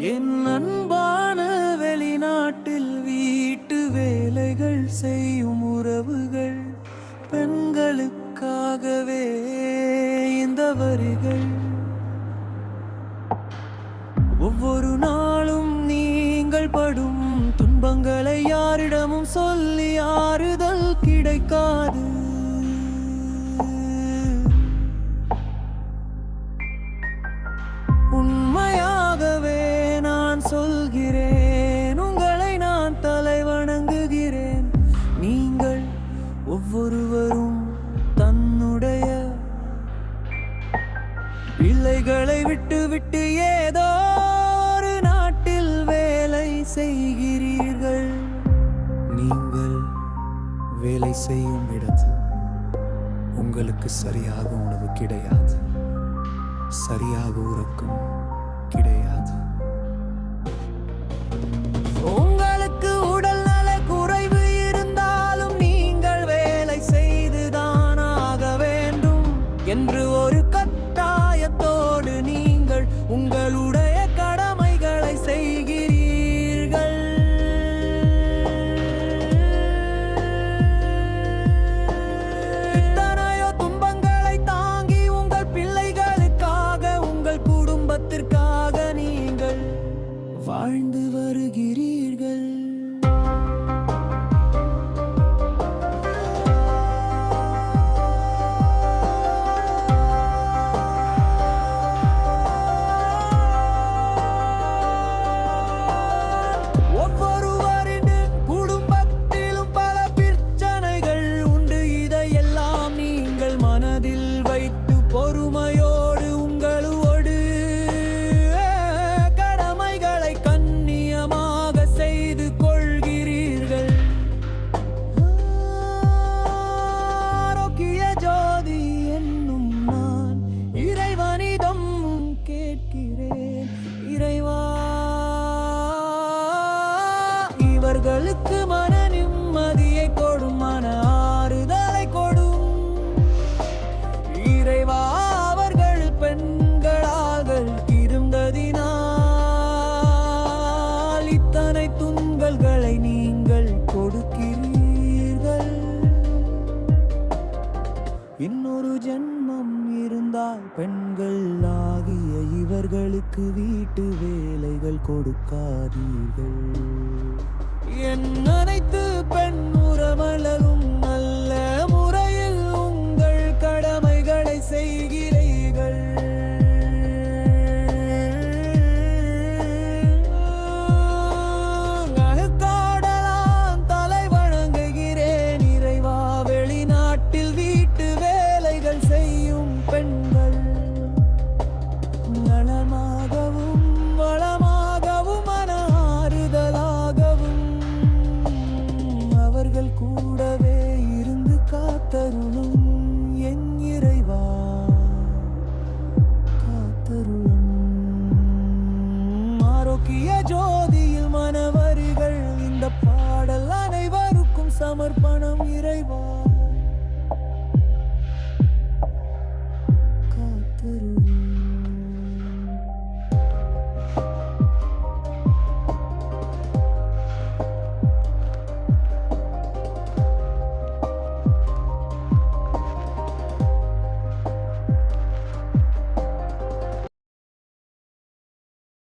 என் அன்பான வெளிநாட்டில் வீட்டு வேலைகள் செய்யும் உறவுகள், பெண்களுக்காகவே இந்த வரிகள். ஒவ்வொரு நாளும் நீங்கள் படும் துன்பங்களை யாரிடமும் சொல்லி ஆறுதல் கிடைக்காது. உண்மையாகவே நான் சொல்கிறேன், உங்களை நான் தலை வணங்குகிறேன். நீங்கள் ஒவ்வொருவரும் தன்னுடைய பிள்ளைகளை விட்டு விட்டு ஏதோ ஒரு நாட்டில் வேலை செய்கிறீர்கள். நீங்கள் வேலை செய்யும் இடத்தில் உங்களுக்கு சரியாக உணவு கிடையாது, சரியாக உறக்கம் கிடையாது. உங்களுக்கு உடல் நல குறைவு இருந்தாலும் நீங்கள் வேலை செய்துதான் ஆக வேண்டும் என்று ஒரு கட்டாயத்தோடு நீங்கள் உங்களுடைய கடமைகளை செய்கிறீர்கள். இத்தனையோ துன்பங்களை தாங்கி உங்கள் பிள்ளைகளுக்காக, உங்கள் குடும்பத்திற்காக நீங்கள் வாழ்ந்து வருகிறீர்கள். ஒவ்வொருவரின் குடும்பத்திலும் பல பிரச்சனைகள் உண்டு. இதையெல்லாம் நீங்கள் மனதில் வைத்து பொறுமையோடு உங்களோடு கடமைகளை கண்ணியமாக செய்து கொள்கிறீர்கள். ஆரோக்கிய ஜோதி என்னும் நான் இறைவனிடம் கேட்கிறேன், இறைவா இவர்களுக்கு மன நிம்மதியை கொடும், மன ஆறுதலை கொடும். இறைவா அவர்கள் பெண்களாக இருந்ததினால் இத்தனை துன்பங்களை நீங்கள் கொடுக்கிறீர்கள். இன்னொரு ஜென்மம் இருந்தால் பெண்கள் ஆகிய இவர்களுக்கு வீட்டு வேலைகள் கொடுக்காதீர்கள். என் அனைத்து பெண் உறவலரும் நல்ல முறையில் உங்கள் கடமைகளை செய்கிறீர்கள். அகக்காடலாம் தலை வணங்குகிறேன், இறைவா வெளிநாட்டில் வீட்டு வேலைகள் செய்யும் பெண்கள் நலமாகவும் வளமாகவும் மன ஆறுதலாகவும் அவர்கள் கூடவே இருந்து காத்தருளும். என் இறைவா காத்தருளும். ஆரோக்கிய ஜோதியில் மனவரிகள் இந்த பாடல் அனைவருக்கும் சமர்ப்பணம் இறைவா.